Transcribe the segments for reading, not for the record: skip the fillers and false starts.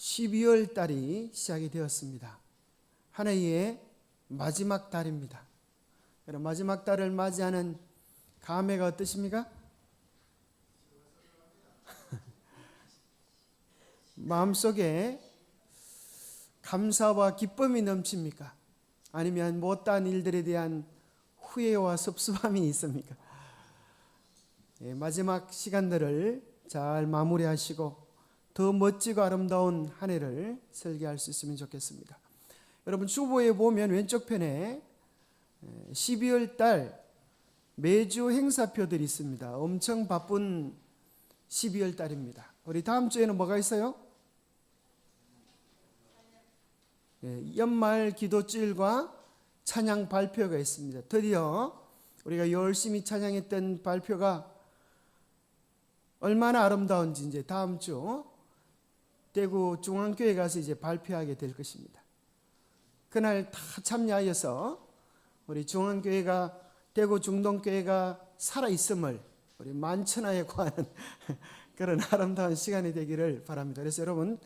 12월 달이 시작이 되었습니다. 한 해의 마지막 달입니다. 여러분, 마지막 달을 맞이하는 감회가 어떠십니까? 마음속에 감사와 기쁨이 넘칩니까? 아니면 못다한 일들에 대한 후회와 섭섭함이 있습니까? 마지막 시간들을 잘 마무리하시고 더 멋지고 아름다운 한 해를 설계할 수 있으면 좋겠습니다. 여러분, 주보에 보면 왼쪽 편에 12월 달 매주 행사표들이 있습니다. 엄청 바쁜 12월 달입니다. 우리 다음 주에는 뭐가 있어요? 연말 기도주일과 찬양 발표가 있습니다. 드디어 우리가 열심히 찬양했던 발표가 얼마나 아름다운지 이제 다음 주 대구 중앙교회 가서 이제 발표하게 될 것입니다. 그날 다 참여하여서 우리 중앙교회가 대구 중동교회가 살아있음을 우리 만천하에 구하는 그런 아름다운 시간이 되기를 바랍니다. 그래서 여러분,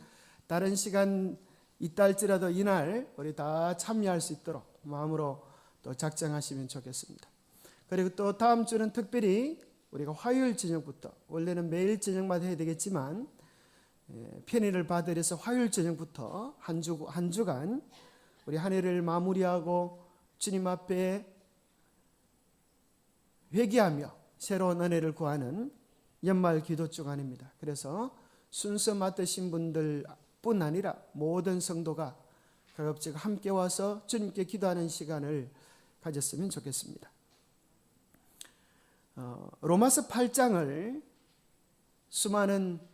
다른 시간 있달지라도 이날 우리 다 참여할 수 있도록 마음으로 또 작정하시면 좋겠습니다. 그리고 또 다음 주는 특별히 우리가 화요일 저녁부터, 원래는 매일 저녁마다 해야 되겠지만 편의를 받으려서 화요일 저녁부터 한 주간 우리 한 해를 마무리하고 주님 앞에 회개하며 새로운 은혜를 구하는 연말 기도 주간입니다. 그래서 순서 맡으신 분들뿐 아니라 모든 성도가 가급적 함께 와서 주님께 기도하는 시간을 가졌으면 좋겠습니다. 로마서 8장을 수많은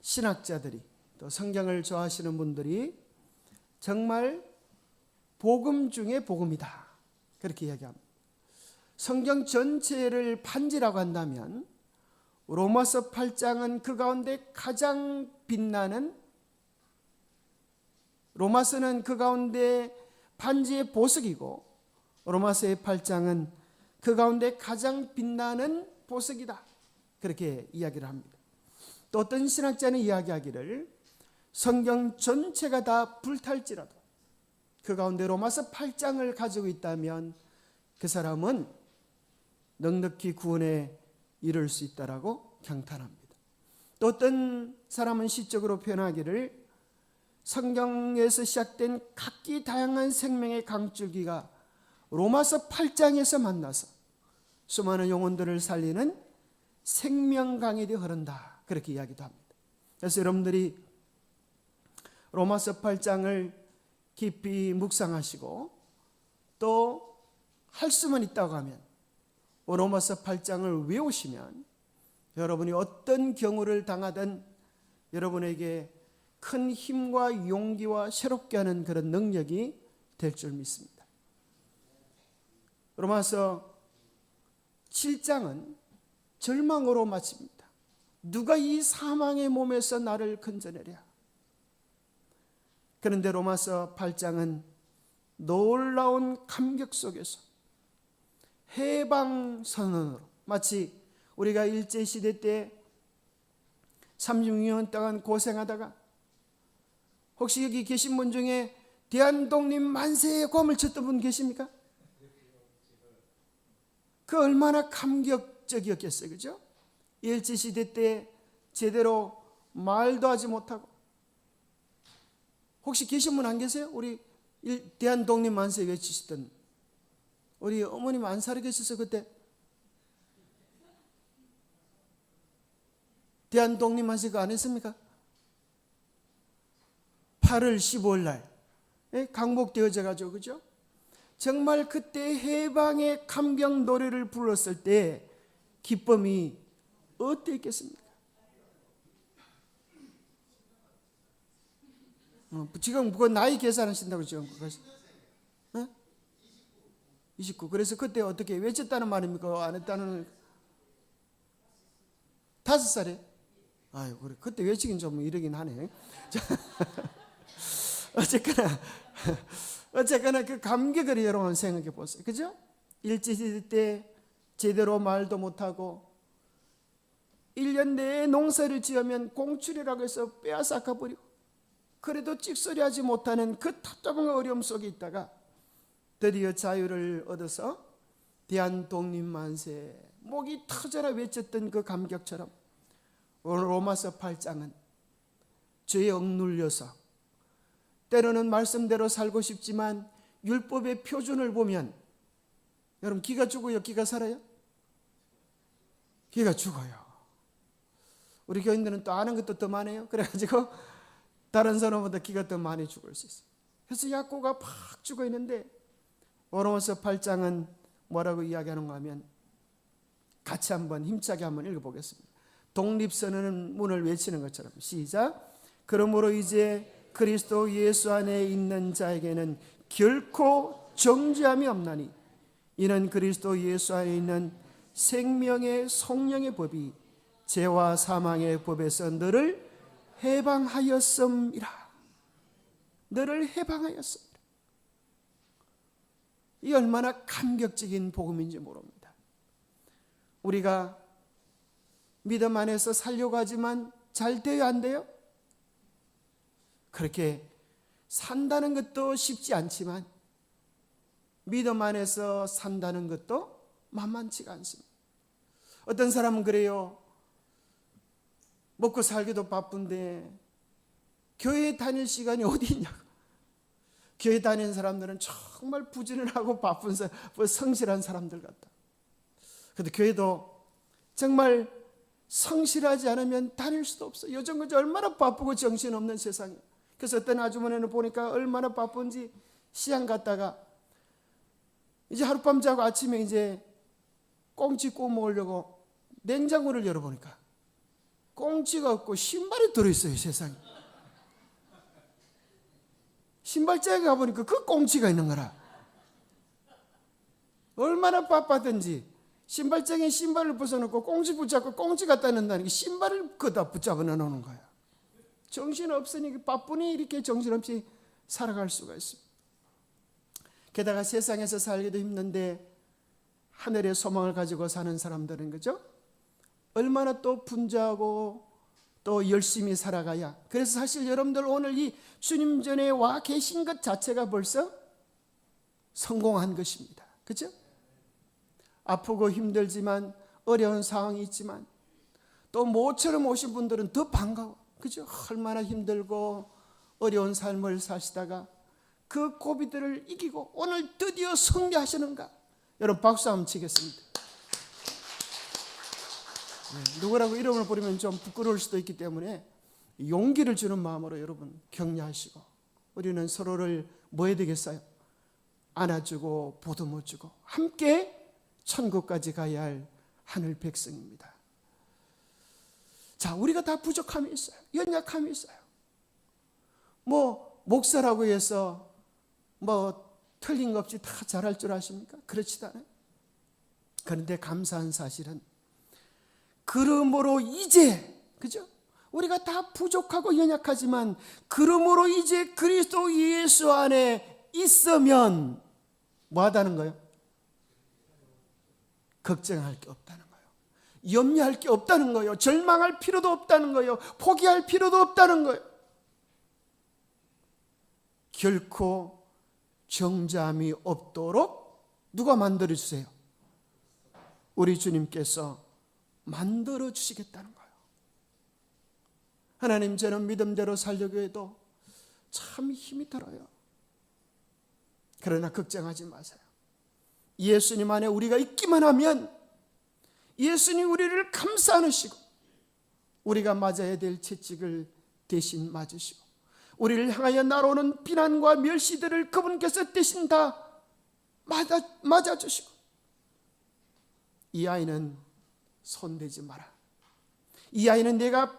신학자들이 또 성경을 좋아하시는 분들이 정말 복음 중에 복음이다, 그렇게 이야기합니다. 성경 전체를 판지라고 한다면 로마서 8장은 그 가운데 가장 빛나는, 로마서는 그 가운데 판지의 보석이고 로마서의 8장은 그 가운데 가장 빛나는 보석이다, 그렇게 이야기를 합니다. 또 어떤 신학자는 이야기하기를 성경 전체가 다 불탈지라도 그 가운데 로마서 8장을 가지고 있다면 그 사람은 넉넉히 구원에 이를 수 있다라고 경탄합니다. 또 어떤 사람은 시적으로 표현하기를 성경에서 시작된 각기 다양한 생명의 강줄기가 로마서 8장에서 만나서 수많은 영혼들을 살리는 생명강이 되어 흐른다, 그렇게 이야기도 합니다. 그래서 여러분들이 로마서 8장을 깊이 묵상하시고 또 할 수만 있다고 하면 로마서 8장을 외우시면 여러분이 어떤 경우를 당하든 여러분에게 큰 힘과 용기와 새롭게 하는 그런 능력이 될 줄 믿습니다. 로마서 7장은 절망으로 마칩니다. 누가 이 사망의 몸에서 나를 건져내랴. 그런데 로마서 8장은 놀라운 감격 속에서 해방 선언으로, 마치 우리가 일제시대 때 36년 동안 고생하다가 혹시 여기 계신 분 중에 대한독립 만세의 고함을 쳤던 분 계십니까? 그 얼마나 감격적이었겠어요, 그죠? 일제시대 때 제대로 말도 하지 못하고, 혹시 계신 분 안 계세요? 우리 대한독립 만세 외치시던 우리 어머님 안 살아계셔서 그때 대한독립 만세 그거 안 했습니까? 8월 15일 날 강복되어져 가지고, 그죠? 정말 그때 해방의 감격 노래를 불렀을 때 기쁨이 어땠겠습니까? 지금 그거 나이 계산하신다고 지금 그거 29. 그래서 그때 어떻게 외쳤다는 말입니까? 안 했다는? 5살에? 아유, 그래. 그때 외치긴 좀 이러긴 하네. 어쨌거나 그 감격을 여러분 생각해 보세요. 그죠? 일제시대 때 제대로 말도 못하고 1년 내에 농사를 지으면 공출이라고 해서 빼앗아 가버리고 그래도 찍소리하지 못하는 그 답답한 어려움 속에 있다가 드디어 자유를 얻어서 대한독립만세, 목이 터져라 외쳤던 그 감격처럼 오늘 로마서 8장은 죄에 억눌려서 때로는 말씀대로 살고 싶지만 율법의 표준을 보면 여러분 기가 죽어요? 기가 살아요? 기가 죽어요. 우리 교인들은 또 아는 것도 더 많아요. 그래가지고 다른 사람보다 기가 더 많이 죽을 수 있어요. 그래서 야고가 팍 죽어 있는데 로마서 8장은 뭐라고 이야기하는가 하면 같이 한번 힘차게 한번 읽어보겠습니다. 독립선언은 문을 외치는 것처럼 시작. 그러므로 이제 그리스도 예수 안에 있는 자에게는 결코 정죄함이 없나니 이는 그리스도 예수 안에 있는 생명의 성령의 법이 죄와 사망의 법에서 너를 해방하였음이라. 너를 해방하였음이라. 이 얼마나 감격적인 복음인지 모릅니다. 우리가 믿음 안에서 살려고 하지만 잘 돼요, 안 돼요? 그렇게 산다는 것도 쉽지 않지만 믿음 안에서 산다는 것도 만만치가 않습니다. 어떤 사람은 그래요. 먹고 살기도 바쁜데 교회 다닐 시간이 어디 있냐고. 교회 다니는 사람들은 정말 부지런하고 바쁜 성실한 사람들 같다. 그런데 교회도 정말 성실하지 않으면 다닐 수도 없어요. 요즘 그저 얼마나 바쁘고 정신없는 세상이에요. 그래서 어떤 아주머니는 보니까 얼마나 바쁜지 시장 갔다가 이제 하룻밤 자고 아침에 이제 꽁치 구워 먹으려고 냉장고를 열어보니까 꽁치가 없고 신발이 들어있어요. 세상에. 신발장에 가보니까 그 꽁치가 있는 거라. 얼마나 바빴든지 신발장에 신발을 벗어놓고 꽁치 붙잡고 꽁치 갖다 넣는다는 게 신발을 그다 붙잡아 넣는 거야. 정신없으니 바쁘니 이렇게 정신없이 살아갈 수가 있습니다. 게다가 세상에서 살기도 힘든데 하늘의 소망을 가지고 사는 사람들은 그죠? 얼마나 또 분주하고 또 열심히 살아가야. 그래서 사실 여러분들 오늘 이 주님 전에 와 계신 것 자체가 벌써 성공한 것입니다. 그죠? 아프고 힘들지만 어려운 상황이 있지만 또 모처럼 오신 분들은 더 반가워. 그죠? 얼마나 힘들고 어려운 삶을 사시다가 그 고비들을 이기고 오늘 드디어 승리하시는가. 여러분 박수 한번 치겠습니다. 누구라고 이름을 부르면 좀 부끄러울 수도 있기 때문에 용기를 주는 마음으로 여러분 격려하시고 우리는 서로를 뭐 해야 되겠어요? 안아주고 보듬어주고 함께 천국까지 가야 할 하늘 백성입니다. 자, 우리가 다 부족함이 있어요. 연약함이 있어요. 뭐 목사라고 해서 뭐 틀린 것 없이 다 잘할 줄 아십니까? 그렇지도 않아요. 그런데 감사한 사실은 그러므로 이제, 그죠? 우리가 다 부족하고 연약하지만 그러므로 이제 그리스도 예수 안에 있으면 뭐 하다는 거예요? 걱정할 게 없다는 거예요. 염려할 게 없다는 거예요. 절망할 필요도 없다는 거예요. 포기할 필요도 없다는 거예요. 결코 정죄함이 없도록 누가 만들어주세요? 우리 주님께서 만들어 주시겠다는 거예요. 하나님, 저는 믿음대로 살려고 해도 참 힘이 들어요. 그러나 걱정하지 마세요. 예수님 안에 우리가 있기만 하면 예수님 우리를 감싸 안으시고 우리가 맞아야 될 채찍을 대신 맞으시고 우리를 향하여 날아오는 비난과 멸시들을 그분께서 대신 다 맞아주시고 이 아이는 손대지 마라. 이 아이는 내가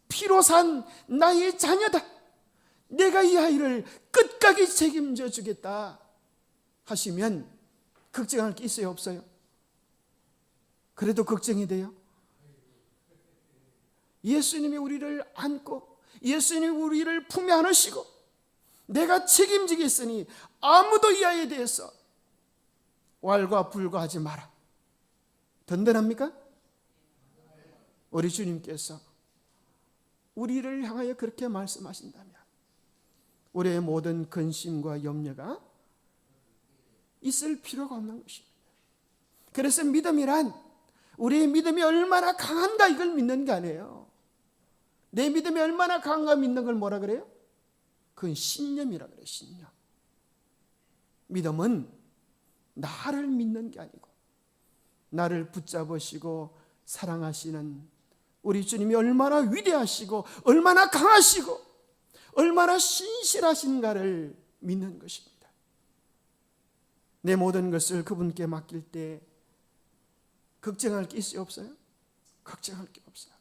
피로 산 나의 자녀다. 내가 이 아이를 끝까지 책임져 주겠다 하시면 걱정할 게 있어요, 없어요? 그래도 걱정이 돼요? 예수님이 우리를 안고 예수님이 우리를 품에 안으시고 내가 책임지겠으니 아무도 이 아이에 대해서 왈과 불과하지 마라. 든든합니까? 우리 주님께서 우리를 향하여 그렇게 말씀하신다면 우리의 모든 근심과 염려가 있을 필요가 없는 것입니다. 그래서 믿음이란 우리의 믿음이 얼마나 강한가 이걸 믿는 게 아니에요. 내 믿음이 얼마나 강한가 믿는 걸 뭐라 그래요? 그건 신념이라 그래요. 신념. 믿음은 나를 믿는 게 아니고 나를 붙잡으시고 사랑하시는 우리 주님이 얼마나 위대하시고 얼마나 강하시고 얼마나 신실하신가를 믿는 것입니다. 내 모든 것을 그분께 맡길 때 걱정할 게 있어요? 없어요? 걱정할 게 없어요.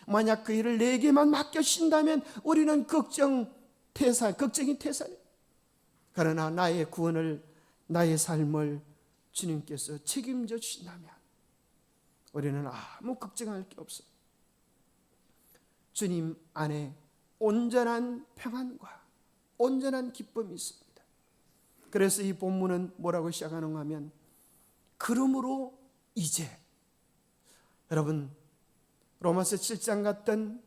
만약 그 일을 내게만 맡겨주신다면 우리는 걱정이 퇴사해요. 그러나 나의 구원을, 나의 삶을 주님께서 책임져 주신다면 우리는 아무 걱정할 게 없어요. 주님 안에 온전한 평안과 온전한 기쁨이 있습니다. 그래서 이 본문은 뭐라고 시작하는가 하면 그러므로 이제, 여러분 로마서 7장 같던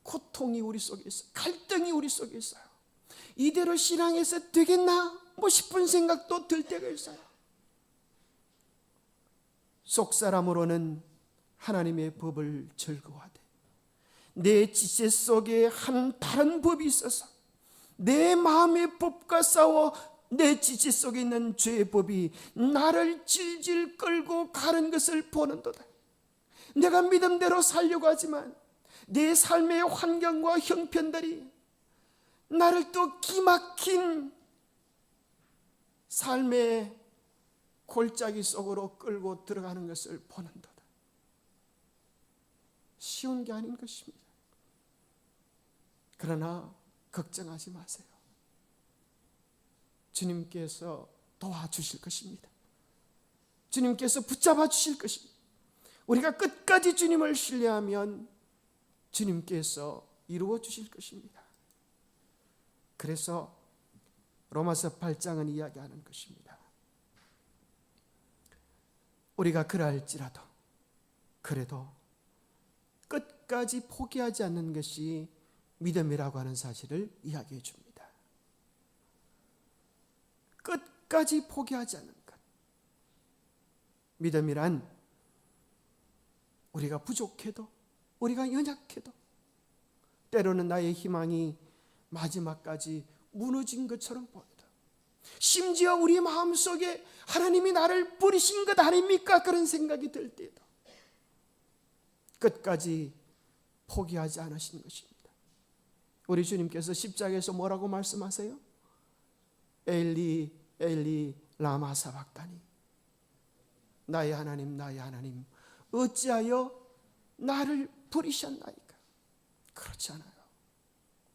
고통이 우리 속에 있어요. 갈등이 우리 속에 있어요. 이대로 신앙에서 되겠나 싶은 생각도 들 때가 있어요. 속사람으로는 하나님의 법을 즐거워하되 내 지체 속에 한 다른 법이 있어서 내 마음의 법과 싸워 내 지체 속에 있는 죄의 법이 나를 질질 끌고 가는 것을 보는도다. 내가 믿음대로 살려고 하지만 내 삶의 환경과 형편들이 나를 또 기막힌 삶의 골짜기 속으로 끌고 들어가는 것을 보는도다. 쉬운 게 아닌 것입니다. 그러나 걱정하지 마세요. 주님께서 도와주실 것입니다. 주님께서 붙잡아 주실 것입니다. 우리가 끝까지 주님을 신뢰하면 주님께서 이루어 주실 것입니다. 그래서 로마서 8장은 이야기하는 것입니다. 우리가 그러할지라도 그래도 끝까지 포기하지 않는 것이 믿음이라고 하는 사실을 이야기해 줍니다. 끝까지 포기하지 않는 것. 믿음이란 우리가 부족해도 우리가 연약해도 때로는 나의 희망이 마지막까지 무너진 것처럼 보여도 심지어 우리 마음속에 하나님이 나를 버리신 것 아닙니까? 그런 생각이 들 때에도 끝까지 포기하지 않으신 것입니다. 우리 주님께서 십자가에서 뭐라고 말씀하세요? 엘리 엘리 라마 사박다니, 나의 하나님 나의 하나님 어찌하여 나를 버리셨나이까? 그렇지 않아요.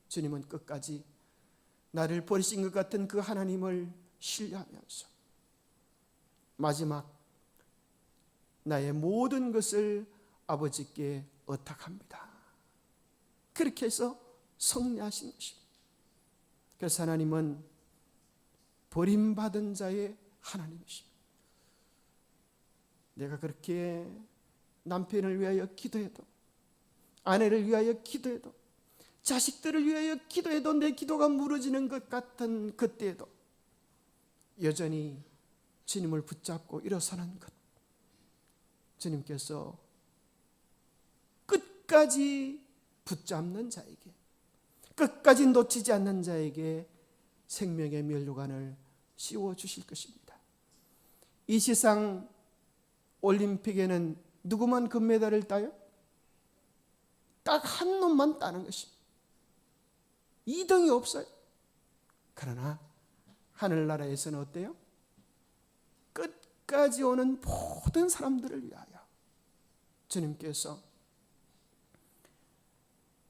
주님은 끝까지 나를 버리신 것 같은 그 하나님을 신뢰하면서 마지막 나의 모든 것을 아버지께 의탁합니다. 그렇게 해서 승리하신 것입니다. 그래서 하나님은 버림받은 자의 하나님이십니다. 내가 그렇게 남편을 위하여 기도해도, 아내를 위하여 기도해도, 자식들을 위하여 기도해도 내 기도가 무너지는 것 같은 그때에도 여전히 주님을 붙잡고 일어서는 것, 주님께서 끝까지 붙잡는 자에게, 끝까지 놓치지 않는 자에게 생명의 면류관을 씌워주실 것입니다. 이 세상 올림픽에는 누구만 금메달을 따요? 딱 한 놈만 따는 것입니다. 2등이 없어요. 그러나 하늘나라에서는 어때요? 끝까지 오는 모든 사람들을 위하여 주님께서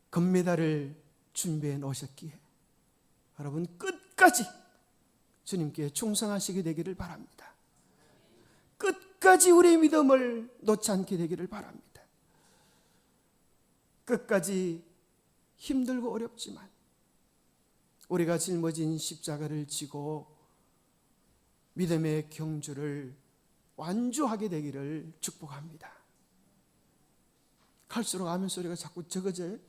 금메달을 준비해 놓으셨기에 여러분 끝까지 주님께 충성하시게 되기를 바랍니다. 끝까지 우리의 믿음을 놓지 않게 되기를 바랍니다. 끝까지 힘들고 어렵지만 우리가 짊어진 십자가를 지고 믿음의 경주를 완주하게 되기를 축복합니다. 갈수록 아멘 소리가 자꾸 적어져요.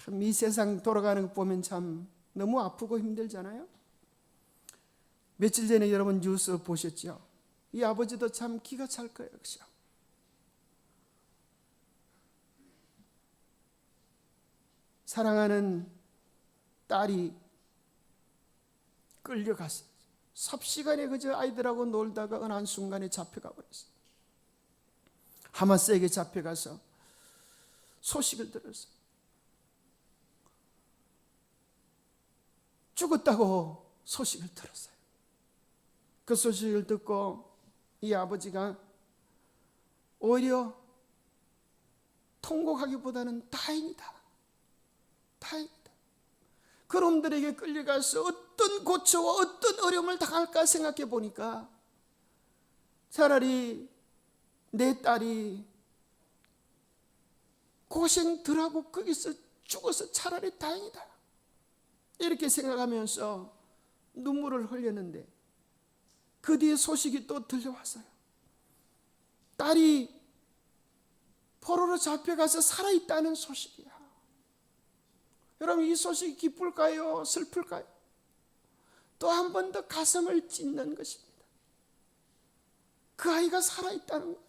참 이 세상 돌아가는 거 보면 참 너무 아프고 힘들잖아요. 며칠 전에 여러분 뉴스 보셨죠? 이 아버지도 참 기가 찰 거예요. 그렇죠? 사랑하는 딸이 끌려갔어요. 삽시간에 그저 아이들하고 놀다가 어느 한순간에 잡혀가 버렸어요. 하마스에게 잡혀가서 소식을 들었어요. 죽었다고 소식을 들었어요. 그 소식을 듣고 이 아버지가 오히려 통곡하기보다는 다행이다. 다행이다. 그놈들에게 끌려가서 어떤 고초와 어떤 어려움을 당할까 생각해 보니까 차라리 내 딸이 고생 덜하고 거기서 죽어서 차라리 다행이다. 이렇게 생각하면서 눈물을 흘렸는데 그 뒤에 소식이 또 들려왔어요. 딸이 포로로 잡혀가서 살아있다는 소식이야. 여러분 이 소식이 기쁠까요? 슬플까요? 또 한 번 더 가슴을 찢는 것입니다. 그 아이가 살아있다는 것.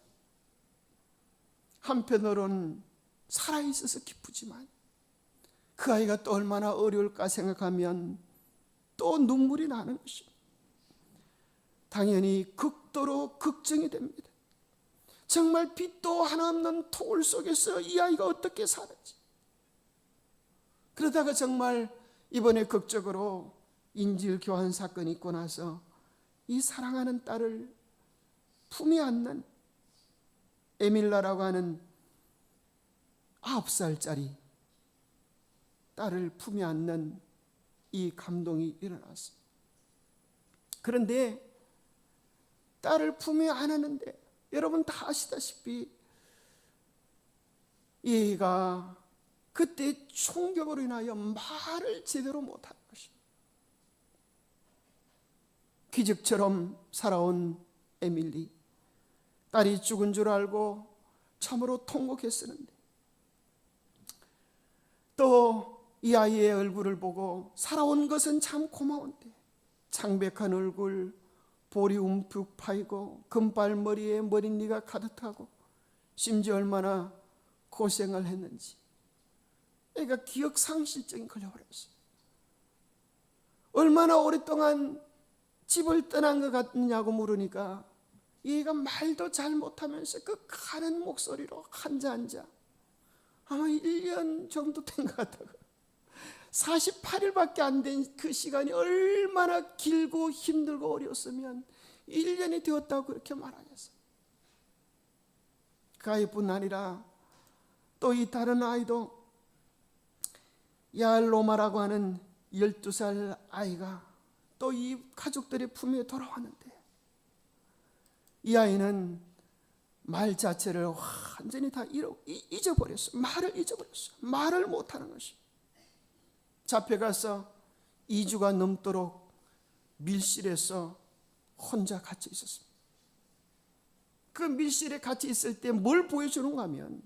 한편으로는 살아있어서 기쁘지만 그 아이가 또 얼마나 어려울까 생각하면 또 눈물이 나는 것입니다. 당연히 극도로 걱정이 됩니다. 정말 빛도 하나 없는 토굴 속에서 이 아이가 어떻게 살았지? 그러다가 정말 이번에 극적으로 인질 교환 사건이 있고 나서 이 사랑하는 딸을 품에 안는 에밀라라고 하는 9살짜리 딸을 품에 안는 이 감동이 일어났습니다. 그런데 딸을 품에 안았는데 여러분 다 아시다시피 얘가 그때 충격으로 인하여 말을 제대로 못하는 것입니다. 기적처럼 살아온 에밀리, 딸이 죽은 줄 알고 참으로 통곡했었는데 또 이 아이의 얼굴을 보고 살아온 것은 참 고마운데 창백한 얼굴, 볼이 움푹 파이고 금발머리에 머리니가 가득하고 심지어 얼마나 고생을 했는지 애가 기억상실증이 걸려버렸어요. 얼마나 오랫동안 집을 떠난 것 같느냐고 물으니까 얘가 말도 잘 못하면서 그 가는 목소리로 앉아 아마 1년 정도 된 것 같다고 48일밖에 안 된 그 시간이 얼마나 길고 힘들고 어려웠으면 1년이 되었다고 그렇게 말하겠어요. 그 아이뿐 아니라 또 이 다른 아이도 야알로마라고 하는 12살 아이가 또 이 가족들의 품에 돌아왔는데 이 아이는 말 자체를 완전히 다 잊어버렸어요. 말을 잊어버렸어요. 말을 못하는 것이. 잡혀가서 2주가 넘도록 밀실에서 혼자 갇혀 있었습니다. 그 밀실에 갇혀 있을 때 뭘 보여주는가 하면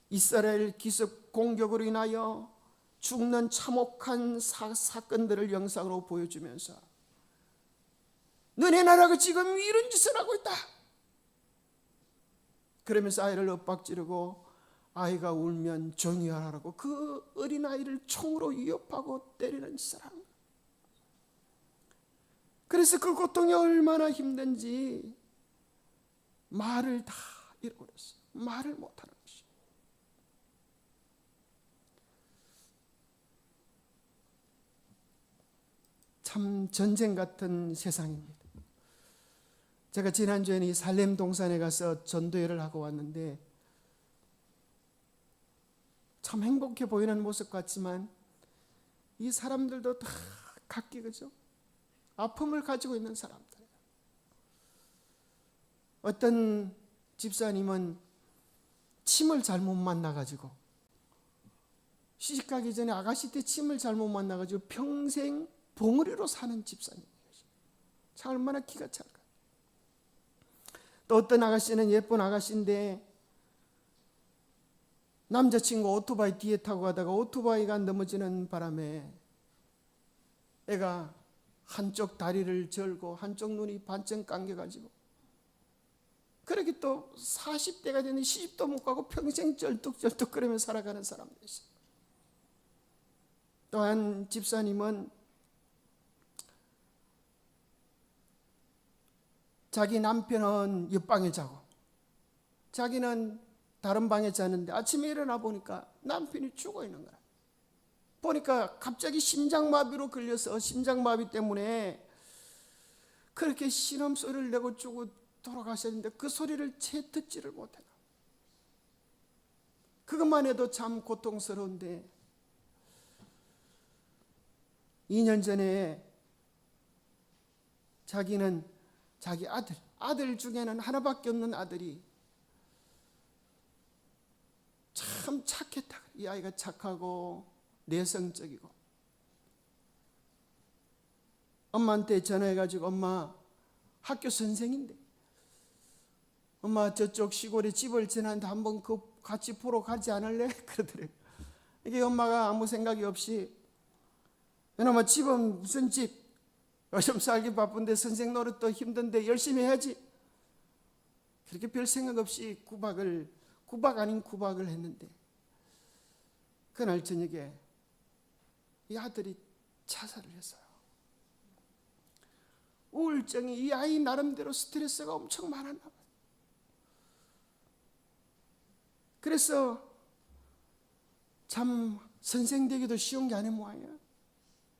이스라엘 기습 공격으로 인하여 죽는 참혹한 사건들을 영상으로 보여주면서 너네 나라가 지금 이런 짓을 하고 있다. 그러면서 아이를 엇박지르고 아이가 울면 조용히 하라고 그 어린아이를 총으로 위협하고 때리는 짓을 하는 거예요. 그래서 그 고통이 얼마나 힘든지 말을 다 잃어버렸어요. 말을 못하는 것이죠. 참 전쟁 같은 세상입니다. 제가 지난주에는 이 살렘 동산에 가서 전도회를 하고 왔는데 참 행복해 보이는 모습 같지만 이 사람들도 다 각기 그죠? 아픔을 가지고 있는 사람들. 어떤 집사님은 침을 잘못 만나가지고 시집가기 전에 아가씨 때 침을 잘못 만나가지고 평생 봉우리로 사는 집사님이 계십니다. 참 얼마나 기가 찰까. 또 어떤 아가씨는 예쁜 아가씨인데 남자친구 오토바이 뒤에 타고 가다가 오토바이가 넘어지는 바람에 애가 한쪽 다리를 절고 한쪽 눈이 반쯤 감겨가지고 그렇게 또 40대가 됐는데 시집도 못 가고 평생 쩔뚝쩔뚝 그러며 살아가는 사람도 있어요. 또한 집사님은 자기 남편은 옆방에 자고 자기는 다른 방에 자는데 아침에 일어나 보니까 남편이 죽어 있는 거야. 보니까 갑자기 심장마비로 걸려서 심장마비 때문에 그렇게 신음 소리를 내고 죽어 돌아가셨는데 그 소리를 채 듣지를 못해요. 그것만 해도 참 고통스러운데 2년 전에 자기는 자기 아들 중에는 하나밖에 없는 아들이 참 착했다. 이 아이가 착하고 내성적이고 엄마한테 전화해가지고 엄마 학교 선생인데 엄마 저쪽 시골에 집을 지났는데 한번 그 같이 보러 가지 않을래? 그러더래요. 이게 엄마가 아무 생각이 없이 이놈아 집은 무슨 집? 요즘 살기 바쁜데 선생 노릇도 힘든데 열심히 해야지. 그렇게 별 생각 없이 구박 아닌 구박을 했는데 그날 저녁에 이 아들이 자살을 했어요. 우울증이 이 아이 나름대로 스트레스가 엄청 많았나 봐요. 그래서 참 선생 되기도 쉬운 게 아닌 모양이야.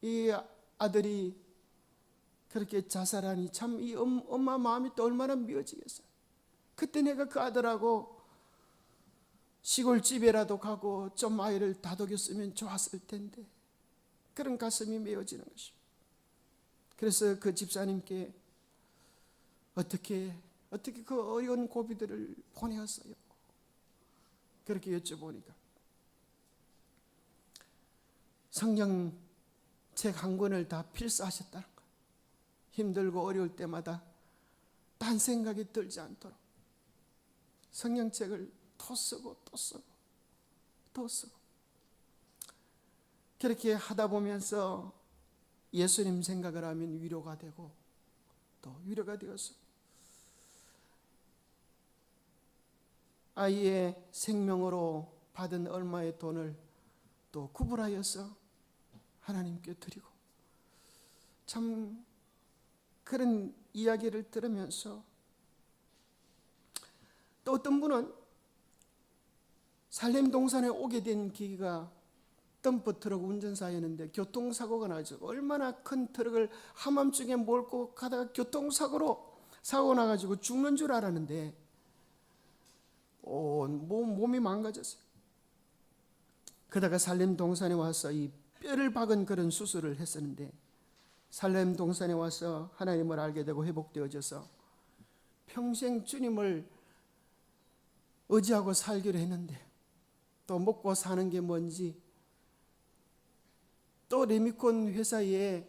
이 아들이 그렇게 자살하니 참 이 엄마 마음이 또 얼마나 미워지겠어요. 그때 내가 그 아들하고 시골집에라도 가고 좀 아이를 다독였으면 좋았을 텐데 그런 가슴이 메어지는 것입니다. 그래서 그 집사님께 어떻게 그 어려운 고비들을 보내었어요? 그렇게 여쭤보니까 성경 책 한 권을 다 필사하셨다는 거예요. 힘들고 어려울 때마다 딴 생각이 들지 않도록 성경책을 또 쓰고 또 쓰고 또 쓰고 그렇게 하다 보면서 예수님 생각을 하면 위로가 되고 또 위로가 되어서 아이의 생명으로 받은 얼마의 돈을 또 구분하여서 하나님께 드리고 참 그런 이야기를 들으면서 또 어떤 분은 살렘 동산에 오게 된 계기가 덤프 트럭 운전사였는데 교통사고가 나죠. 얼마나 큰 트럭을 한밤중에 몰고 가다가 사고 나가지고 죽는 줄 알았는데 몸이 망가졌어요. 그러다가 살렘 동산에 와서 이 뼈를 박은 그런 수술을 했었는데 살렘 동산에 와서 하나님을 알게 되고 회복되어져서 평생 주님을 의지하고 살기로 했는데 또 먹고 사는 게 뭔지 또 레미콘 회사에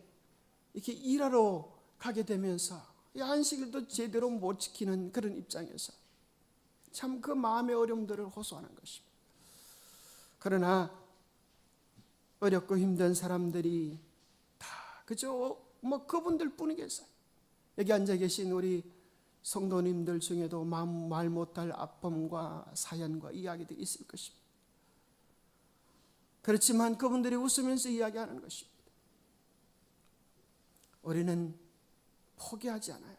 이렇게 일하러 가게 되면서 안식일도 제대로 못 지키는 그런 입장에서 참 그 마음의 어려움들을 호소하는 것입니다. 그러나 어렵고 힘든 사람들이 다 그저 그분들 뿐이겠어요. 여기 앉아 계신 우리 성도님들 중에도 말 못할 아픔과 사연과 이야기들이 있을 것입니다. 그렇지만 그분들이 웃으면서 이야기하는 것입니다. 우리는 포기하지 않아요.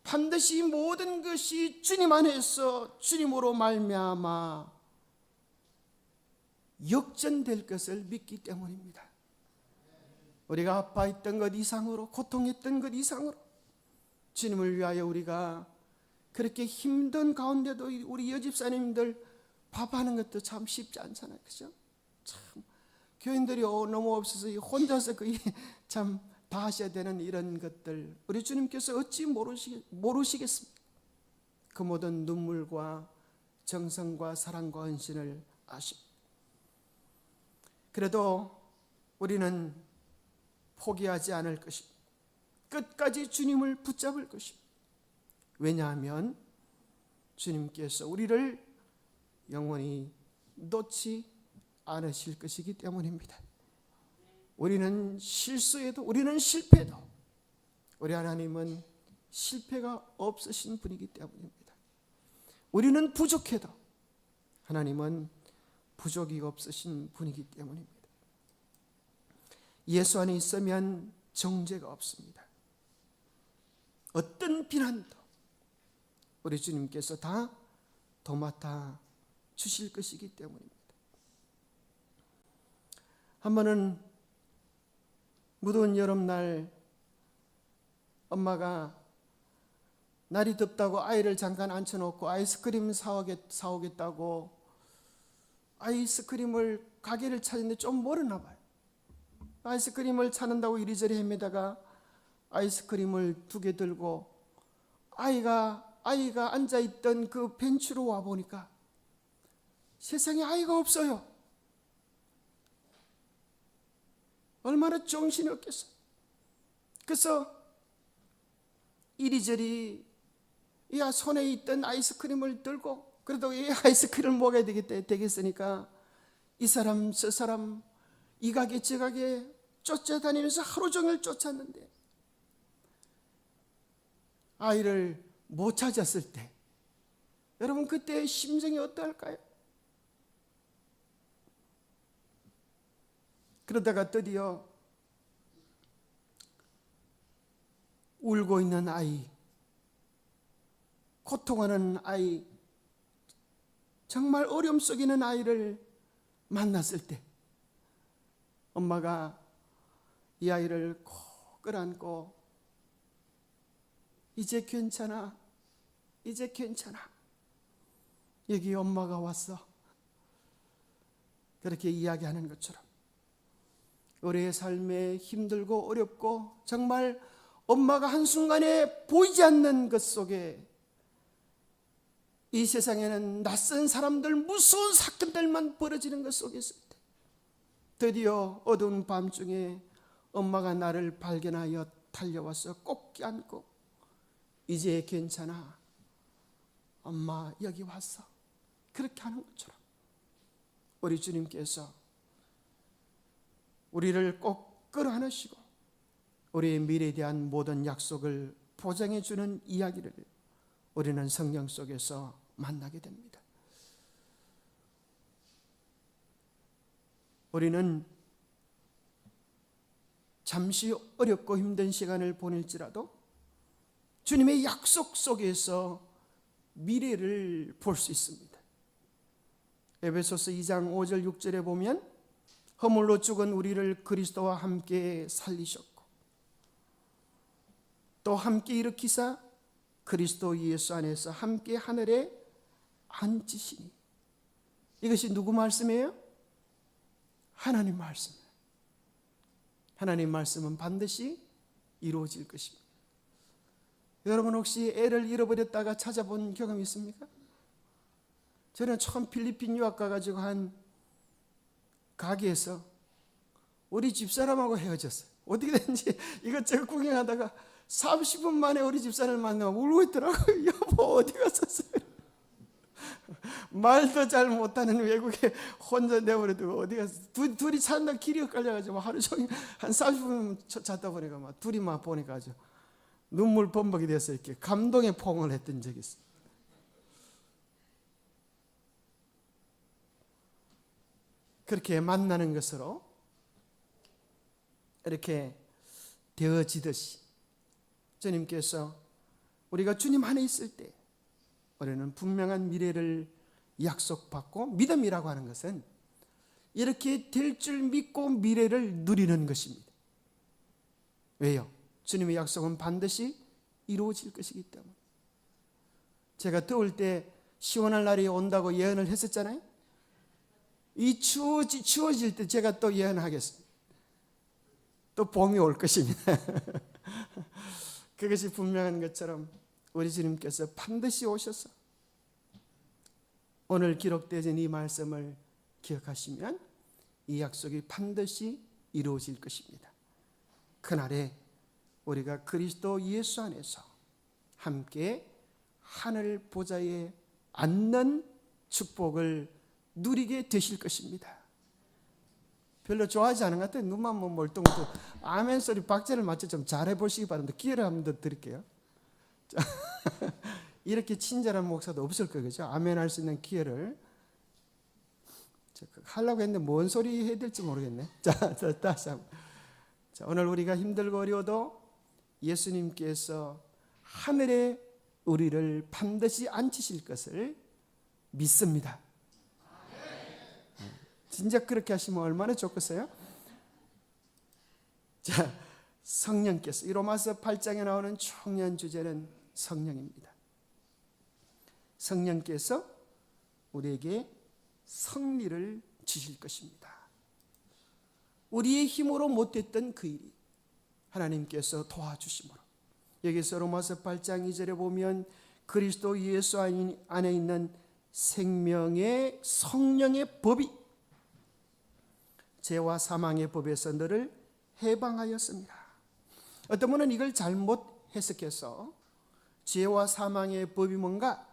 반드시 모든 것이 주님 안에서 주님으로 말미암아 역전될 것을 믿기 때문입니다. 우리가 아파했던 것 이상으로 고통했던 것 이상으로 주님을 위하여 우리가 그렇게 힘든 가운데도 우리 여집사님들 밥하는 것도 참 쉽지 않잖아요. 그죠? 참 교인들이 너무 없어서 혼자서 참 다 하셔야 되는 이런 것들 우리 주님께서 어찌 모르시겠습니까? 그 모든 눈물과 정성과 사랑과 헌신을 아십니다. 그래도 우리는 포기하지 않을 것입니다. 끝까지 주님을 붙잡을 것입니다. 왜냐하면 주님께서 우리를 영원히 놓지 않으실 것이기 때문입니다. 우리는 실수해도, 우리는 실패해도 우리 하나님은 실패가 없으신 분이기 때문입니다. 우리는 부족해도 하나님은 부족이 없으신 분이기 때문입니다. 예수 안에 있으면 정죄가 없습니다. 어떤 비난도 우리 주님께서 다 도맡아 주실 것이기 때문입니다. 한 번은 무더운 여름날 엄마가 날이 덥다고 아이를 잠깐 앉혀놓고 아이스크림 사오겠다고 아이스크림을 가게를 찾는데 좀 멀었나 봐요. 아이스크림을 찾는다고 이리저리 헤매다가 아이스크림을 2개 들고 아이가 앉아있던 그 벤치로 와보니까 세상에 아이가 없어요. 얼마나 정신이 없겠어요. 그래서 이리저리 손에 있던 아이스크림을 들고, 그래도 이 아이스크림을 먹어야 되겠으니까 이 사람 저 사람 이 가게 저 가게 쫓아다니면서 하루 종일 쫓았는데 아이를 못 찾았을 때 여러분 그때 심정이 어떨까요? 그러다가 드디어 울고 있는 아이, 고통하는 아이, 정말 어려움 속에 있는 아이를 만났을 때 엄마가 이 아이를 꼭 끌어안고 이제 괜찮아, 이제 괜찮아, 여기 엄마가 왔어, 그렇게 이야기하는 것처럼 우리의 삶에 힘들고 어렵고 정말 엄마가 한순간에 보이지 않는 것 속에 이 세상에는 낯선 사람들, 무서운 사건들만 벌어지는 것 속에 있을 때 드디어 어두운 밤중에 엄마가 나를 발견하여 달려와서 꼭 껴안고 이제 괜찮아, 엄마 여기 왔어, 그렇게 하는 것처럼 우리 주님께서 우리를 꼭 끌어안으시고 우리의 미래에 대한 모든 약속을 보장해 주는 이야기를 우리는 성경 속에서 만나게 됩니다. 우리는 잠시 어렵고 힘든 시간을 보낼지라도 주님의 약속 속에서 미래를 볼 수 있습니다. 에베소서 2장 5절 6절에 보면 허물로 죽은 우리를 그리스도와 함께 살리셨고 또 함께 일으키사 그리스도 예수 안에서 함께 하늘에 앉히시니. 이것이 누구 말씀이에요? 하나님 말씀. 하나님 말씀은 반드시 이루어질 것입니다. 여러분 혹시 애를 잃어버렸다가 찾아본 경험이 있습니까? 저는 처음 필리핀 유학 가가지고 한 가게에서 우리 집사람하고 헤어졌어요. 어떻게 됐는지 이것저것 구경하다가 30분 만에 우리 집사람을 만나고 울고 있더라고요. 여보 어디 갔었어요? 말도 잘 못하는 외국에 혼자 내버려두고 어디 갔어? 둘이 찾는다 길이 헷갈려가지고 하루 종일 한 30분 찾다 보니까 막 둘이 막 보니까 아주 눈물 범벅이 돼서 이렇게 감동의 포옹을 했던 적이 있어요. 그렇게 만나는 것으로 이렇게 되어지듯이 주님께서 우리가 주님 안에 있을 때 우리는 분명한 미래를 약속받고, 믿음이라고 하는 것은 이렇게 될 줄 믿고 미래를 누리는 것입니다. 왜요? 주님의 약속은 반드시 이루어질 것이기 때문에. 제가 더울 때 시원할 날이 온다고 예언을 했었잖아요. 이 추워질 때 제가 또 예언하겠습니다. 또 봄이 올 것입니다. 그것이 분명한 것처럼 우리 주님께서 반드시 오셔서 오늘 기록되어진 이 말씀을 기억하시면 이 약속이 반드시 이루어질 것입니다. 그날에 우리가 그리스도 예수 안에서 함께 하늘 보좌에 앉는 축복을 누리게 되실 것입니다. 별로 좋아하지 않은 것 같아요. 눈만 뭐 멀뚱멀뚱. 아멘 소리 박자를 맞춰 좀 잘해 보시기 바랍니다. 기회를 한 번 더 드릴게요. 자, 이렇게 친절한 목사도 없을 거죠. 아멘 할 수 있는 기회를 하려고 했는데 뭔 소리 해야 될지 모르겠네. 자, 다시 한번. 자, 오늘 우리가 힘들고 어려워도 예수님께서 하늘에 우리를 반드시 앉히실 것을 믿습니다. 진짜 그렇게 하시면 얼마나 좋겠어요? 자, 성령께서, 이 로마서 8장에 나오는 중요한 주제는 성령입니다. 성령께서 우리에게 성리를 주실 것입니다. 우리의 힘으로 못했던 그 일이 하나님께서 도와주심으로, 여기서 로마서 8장 2절에 보면 그리스도 예수 안에 있는 생명의 성령의 법이 죄와 사망의 법에서 너를 해방하였습니다. 어떤 분은 이걸 잘못 해석해서 죄와 사망의 법이 뭔가?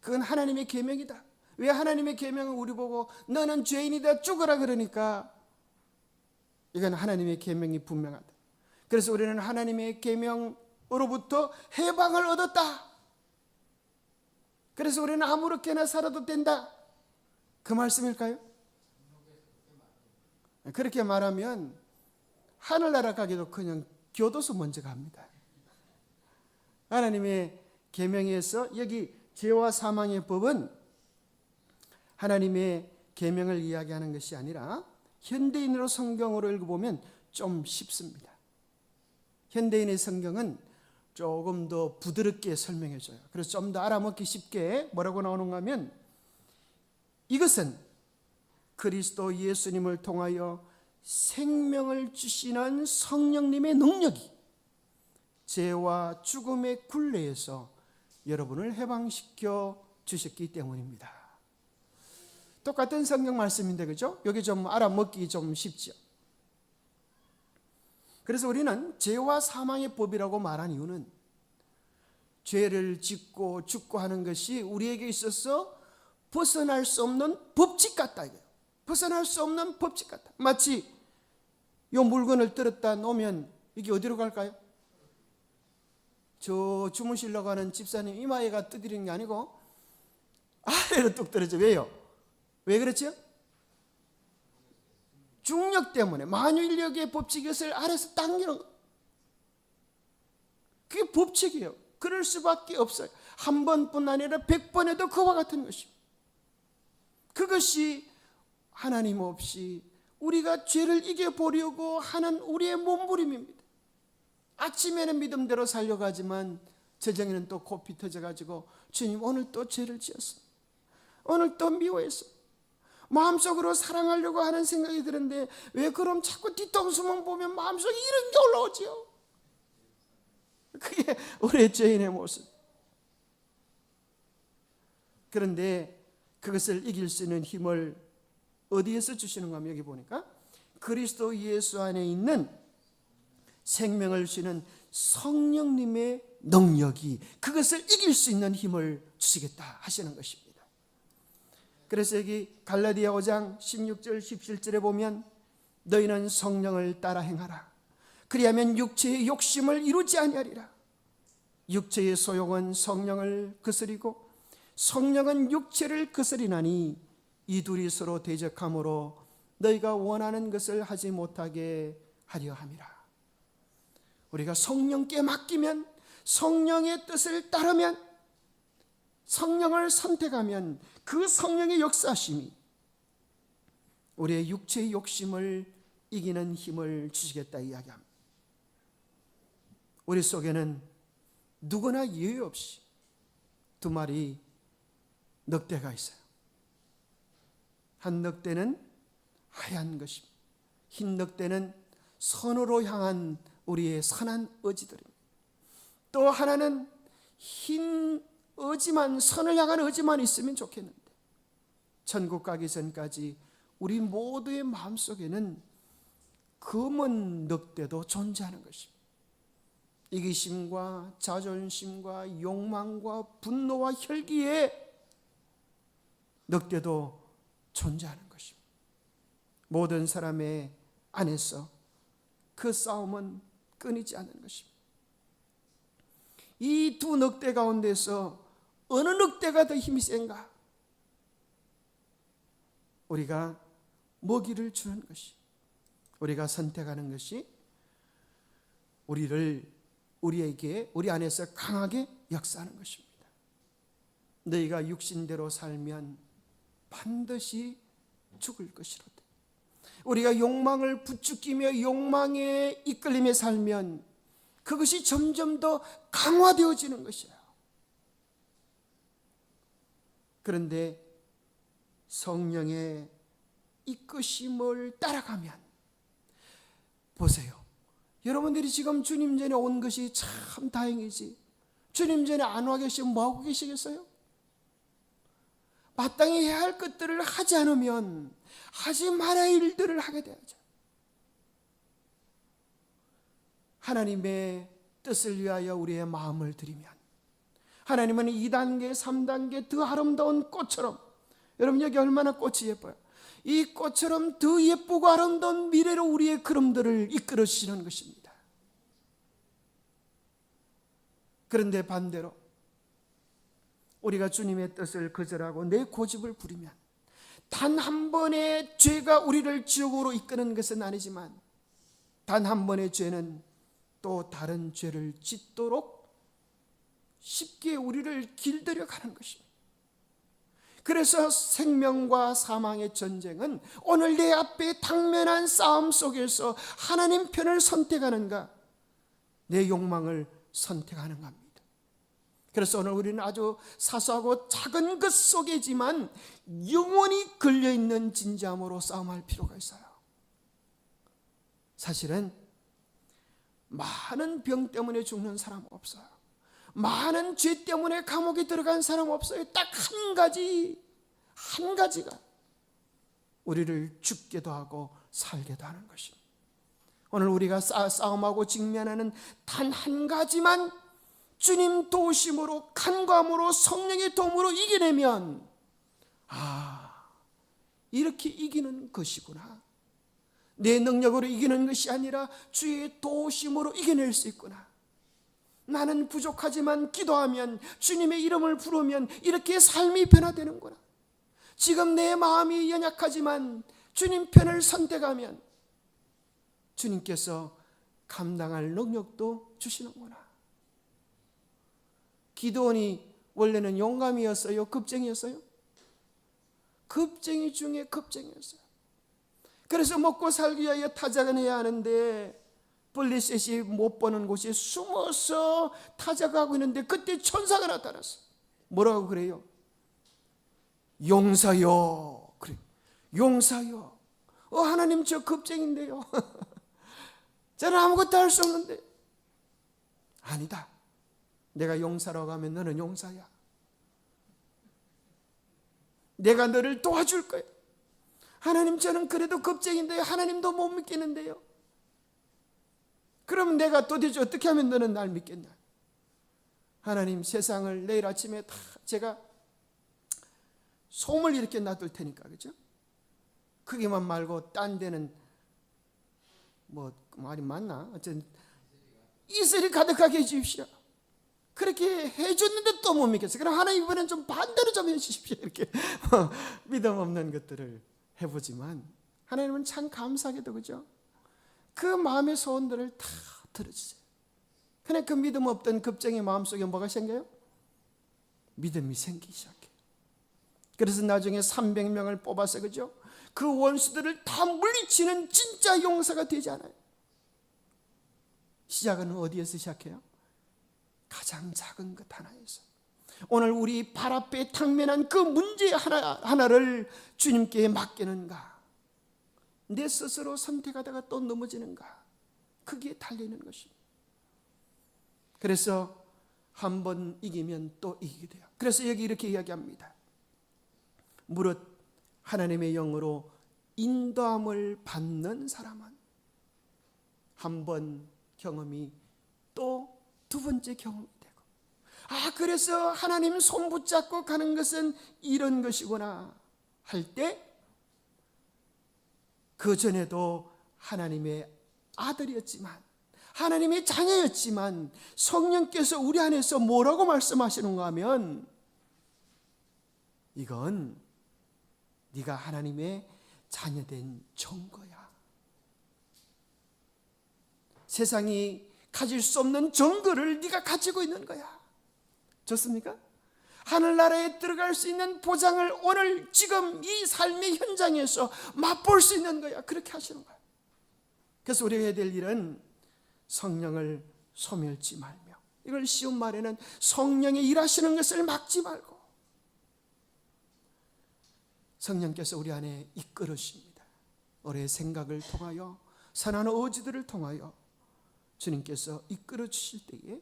그건 하나님의 계명이다. 왜 하나님의 계명은 우리 보고 너는 죄인이다 죽어라 그러니까 이건 하나님의 계명이 분명하다. 그래서 우리는 하나님의 계명으로부터 해방을 얻었다. 그래서 우리는 아무렇게나 살아도 된다. 그 말씀일까요? 그렇게 말하면 하늘나라 가기도 그냥 교도소 먼저 갑니다. 하나님의 계명에서 여기 죄와 사망의 법은 하나님의 계명을 이야기하는 것이 아니라 현대인으로 성경으로 읽어보면 좀 쉽습니다. 현대인의 성경은 조금 더 부드럽게 설명해줘요. 그래서 좀 더 알아먹기 쉽게 뭐라고 나오는가 하면 이것은 그리스도 예수님을 통하여 생명을 주시는 성령님의 능력이 죄와 죽음의 굴레에서 여러분을 해방시켜 주셨기 때문입니다. 똑같은 성경 말씀인데 그죠? 여기 좀 알아먹기 좀 쉽죠. 그래서 우리는 죄와 사망의 법이라고 말한 이유는 죄를 짓고 죽고 하는 것이 우리에게 있어서 벗어날 수 없는 법칙 같다 이거예요. 벗어날 수 없는 법칙 같다. 마치 이 물건을 들었다 놓으면 이게 어디로 갈까요? 저 주무시려고 하는 집사님 이마에가 두드리는 게 아니고 아래로 뚝 떨어져. 왜요? 왜 그렇죠? 중력 때문에 만유인력의 법칙이 것을 아래서 당기는 거. 그게 법칙이에요. 그럴 수밖에 없어요. 한 번뿐 아니라 100번 해도 그와 같은 것입니다. 그것이 하나님 없이 우리가 죄를 이겨보려고 하는 우리의 몸부림입니다. 아침에는 믿음대로 살려가지만 저녁에는 또 코피 터져가지고 주님 오늘 또 죄를 지었습니다. 오늘 또 미워했습니다. 마음속으로 사랑하려고 하는 생각이 드는데 왜 그럼 자꾸 뒤통수만 보면 마음속에 이런 게 올라오지요. 그게 우리의 죄인의 모습. 그런데 그것을 이길 수 있는 힘을 어디에서 주시는가 하면 여기 보니까 그리스도 예수 안에 있는 생명을 주시는 성령님의 능력이 그것을 이길 수 있는 힘을 주시겠다 하시는 것입니다. 그래서 여기 갈라디아 5장 16절 17절에 보면 너희는 성령을 따라 행하라. 그리하면 육체의 욕심을 이루지 아니하리라. 육체의 소욕은 성령을 거스리고 성령은 육체를 거스리나니 이 둘이 서로 대적함으로 너희가 원하는 것을 하지 못하게 하려 함이라. 우리가 성령께 맡기면 성령의 뜻을 따르면 성령을 선택하면 그 성령의 역사심이 우리의 육체의 욕심을 이기는 힘을 주시겠다 이야기합니다. 우리 속에는 누구나 예외 없이 두 마리 늑대가 있어요. 한 늑대는 하얀 것입니다. 흰 늑대는 선으로 향한 우리의 선한 의지들입니다. 또 하나는 흰 의지만, 선을 향한 의지만 있으면 좋겠는데 천국 가기 전까지 우리 모두의 마음속에는 검은 늑대도 존재하는 것입니다. 이기심과 자존심과 욕망과 분노와 혈기에 늑대도 존재하는 것입니다. 모든 사람의 안에서 그 싸움은 끊이지 않는 것입니다. 이 두 늑대 가운데서 어느 늑대가 더 힘이 센가? 우리가 먹이를 주는 것이, 우리가 선택하는 것이 우리에게 우리 안에서 강하게 역사하는 것입니다. 너희가 육신대로 살면 반드시 죽을 것이로다. 우리가 욕망을 부추기며 욕망에 이끌림에 살면 그것이 점점 더 강화되어지는 것이에요. 그런데 성령의 이끄심을 따라가면, 보세요. 여러분들이 지금 주님 전에 온 것이 참 다행이지, 주님 전에 안 와 계시면 뭐하고 계시겠어요? 마땅히 해야 할 것들을 하지 않으면 하지 말아야 할 일들을 하게 되죠. 하나님의 뜻을 위하여 우리의 마음을 드리면 하나님은 2단계, 3단계 더 아름다운 꽃처럼, 여러분 여기 얼마나 꽃이 예뻐요. 이 꽃처럼 더 예쁘고 아름다운 미래로 우리의 걸음들을 이끌어 주시는 것입니다. 그런데 반대로 우리가 주님의 뜻을 거절하고 내 고집을 부리면 단 한 번의 죄가 우리를 지옥으로 이끄는 것은 아니지만 단 한 번의 죄는 또 다른 죄를 짓도록 쉽게 우리를 길들여 가는 것입니다. 그래서 생명과 사망의 전쟁은 오늘 내 앞에 당면한 싸움 속에서 하나님 편을 선택하는가, 내 욕망을 선택하는가 합니다. 그래서 오늘 우리는 아주 사소하고 작은 것 속이지만 영원히 걸려있는 진지함으로 싸움할 필요가 있어요. 사실은 많은 병 때문에 죽는 사람 없어요. 많은 죄 때문에 감옥에 들어간 사람 없어요. 딱 한 가지가 우리를 죽게도 하고 살게도 하는 것입니다. 오늘 우리가 싸움하고 직면하는 단 한 가지만 주님 도우심으로, 간과함으로, 성령의 도움으로 이겨내면, 이렇게 이기는 것이구나, 내 능력으로 이기는 것이 아니라 주의 도우심으로 이겨낼 수 있구나, 나는 부족하지만 기도하면, 주님의 이름을 부르면 이렇게 삶이 변화되는구나, 지금 내 마음이 연약하지만 주님 편을 선택하면 주님께서 감당할 능력도 주시는구나. 기드온이 원래는 용감이었어요? 급쟁이였어요? 급쟁이 중에 급쟁이였어요. 그래서 먹고 살기 위하여 타작은 해야 하는데 블레셋이 못 보는 곳에 숨어서 타작하고 있는데 그때 천사가 나타났어. 뭐라고 그래요? 용사여. 그래, 용사여. 하나님 저 급쟁인데요. 저는 아무것도 할 수 없는데. 아니다. 내가 용사라고 하면 너는 용사야. 내가 너를 도와줄 거야. 하나님 저는 그래도 겁쟁인데요. 하나님도 못 믿겠는데요. 그러면 내가 도대체 어떻게 하면 너는 날 믿겠나? 하나님 세상을 내일 아침에 다 제가 솜을 이렇게 놔둘 테니까, 그죠? 크기만 말고 딴 데는 뭐 말이 맞나? 어쨌든 이슬이 가득하게 해주십시오. 그렇게 해줬는데 또 못 믿겠어요. 그럼 하나님 이번엔 좀 반대로 좀 해주십시오. 이렇게 믿음 없는 것들을 해보지만 하나님은 참 감사하게도, 그죠? 그 마음의 소원들을 다 들어주세요. 그냥 그 믿음 없던 급쟁이 마음속에 뭐가 생겨요? 믿음이 생기기 시작해요. 그래서 나중에 300명을 뽑아서, 그죠? 그 원수들을 다 물리치는 진짜 용사가 되지 않아요. 시작은 어디에서 시작해요? 가장 작은 것 하나에서. 오늘 우리 발 앞에 당면한 그 문제 하나를 주님께 맡기는가, 내 스스로 선택하다가 또 넘어지는가, 거기에 달리는 것입니다. 그래서 한 번 이기면 또 이기게 돼요. 그래서 여기 이렇게 이야기합니다. 무릇 하나님의 영으로 인도함을 받는 사람은 한 번 경험이 또 두 번째 경험이 되고, 그래서 하나님 손 붙잡고 가는 것은 이런 것이구나 할 때, 그 전에도 하나님의 아들이었지만, 하나님의 자녀였지만 성령께서 우리 안에서 뭐라고 말씀하시는가 하면, 이건 네가 하나님의 자녀된 증거야. 세상이 가질 수 없는 증거를 네가 가지고 있는 거야. 좋습니까? 하늘나라에 들어갈 수 있는 보장을 오늘 지금 이 삶의 현장에서 맛볼 수 있는 거야. 그렇게 하시는 거야. 그래서 우리가 해야 될 일은 성령을 소멸치 말며, 이걸 쉬운 말에는 성령의 일하시는 것을 막지 말고, 성령께서 우리 안에 이끌으십니다. 우리의 생각을 통하여, 선한 의지들을 통하여 주님께서 이끌어 주실 때에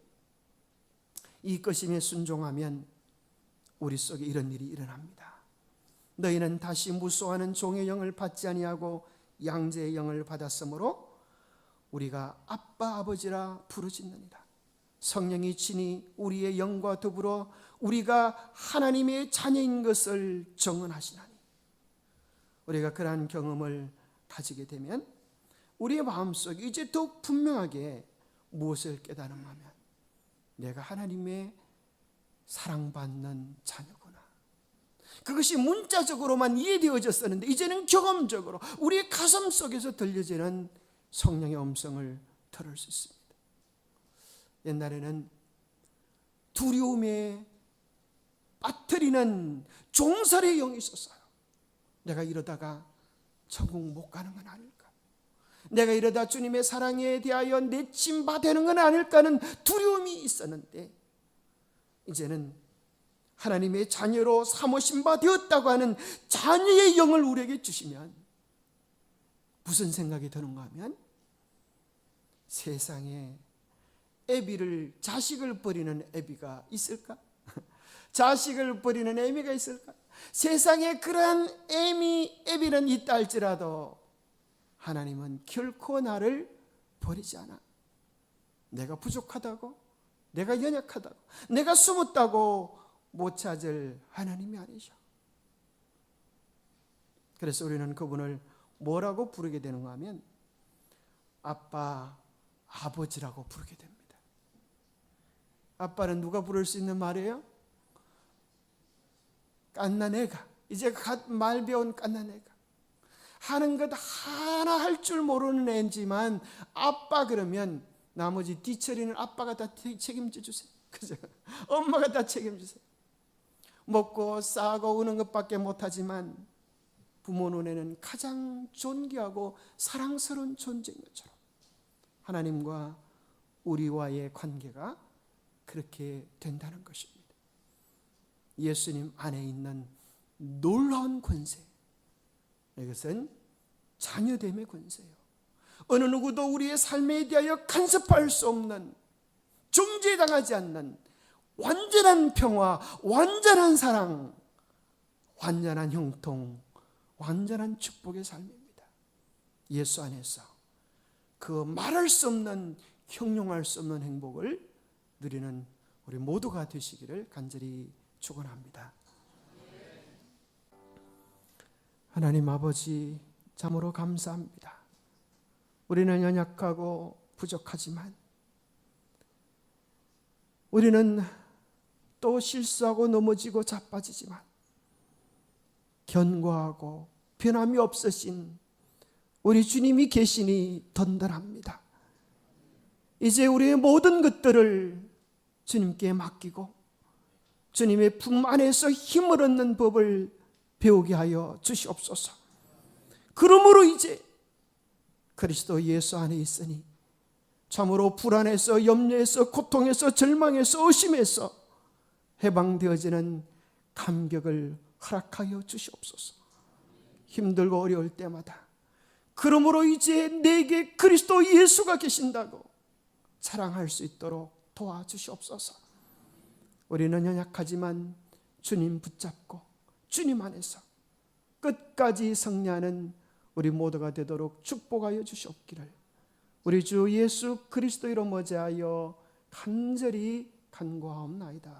이 이끄심에 순종하면 우리 속에 이런 일이 일어납니다. 너희는 다시 무소하는 종의 영을 받지 아니하고 양제의 영을 받았으므로 우리가 아빠 아버지라 부르짖느니라. 성령이 친히 우리의 영과 더불어 우리가 하나님의 자녀인 것을 증언하시나니, 우리가 그러한 경험을 가지게 되면 우리의 마음속에 이제 더욱 분명하게 무엇을 깨달음하면, 내가 하나님의 사랑받는 자녀구나. 그것이 문자적으로만 이해되어졌었는데 이제는 경험적으로 우리의 가슴 속에서 들려지는 성령의 음성을 들을 수 있습니다. 옛날에는 두려움에 빠뜨리는 종살의 영이 있었어요. 내가 이러다가 천국 못 가는 건 아닐까? 내가 이러다 주님의 사랑에 대하여 내침 받는 건 아닐까는 두려움이 있었는데, 이제는 하나님의 자녀로 삼으신 바 되었다고 하는 자녀의 영을 우리에게 주시면 무슨 생각이 드는가 하면, 세상에 애비를, 자식을 버리는 애비가 있을까? 자식을 버리는 애미가 있을까? 세상에 그러한 애비는 있다 할지라도 하나님은 결코 나를 버리지 않아. 내가 부족하다고, 내가 연약하다고, 내가 숨었다고 못 찾을 하나님이 아니죠. 그래서 우리는 그분을 뭐라고 부르게 되는가 하면 아빠, 아버지라고 부르게 됩니다. 아빠는 누가 부를 수 있는 말이에요? 갓난애가, 이제 갓 말 배운 갓난애가, 하는 것 하나 할 줄 모르는 애지만 아빠 그러면 나머지 뒤처리는 아빠가 다 책임져 주세요. 그죠? 엄마가 다 책임주세요. 먹고 싸고 우는 것밖에 못하지만 부모 눈에는 가장 존귀하고 사랑스러운 존재인 것처럼 하나님과 우리와의 관계가 그렇게 된다는 것입니다. 예수님 안에 있는 놀라운 권세, 이것은 자녀됨의 권세예요. 어느 누구도 우리의 삶에 대하여 간섭할 수 없는, 정죄당하지 않는 완전한 평화, 완전한 사랑, 완전한 형통, 완전한 축복의 삶입니다. 예수 안에서 그 말할 수 없는, 형용할 수 없는 행복을 누리는 우리 모두가 되시기를 간절히 축원합니다. 하나님 아버지, 참으로 감사합니다. 우리는 연약하고 부족하지만, 우리는 또 실수하고 넘어지고 자빠지지만 견고하고 변함이 없으신 우리 주님이 계시니 든든합니다. 이제 우리의 모든 것들을 주님께 맡기고 주님의 품 안에서 힘을 얻는 법을 배우게 하여 주시옵소서. 그러므로 이제 그리스도 예수 안에 있으니 참으로 불안에서, 염려에서, 고통에서, 절망에서, 의심에서 해방되어지는 감격을 허락하여 주시옵소서. 힘들고 어려울 때마다 그러므로 이제 내게 그리스도 예수가 계신다고 자랑할 수 있도록 도와주시옵소서. 우리는 연약하지만 주님 붙잡고 주님 안에서 끝까지 승리하는 우리 모두가 되도록 축복하여 주시옵기를 우리 주 예수 그리스도 이름 어제하여 간절히 간구하옵나이다.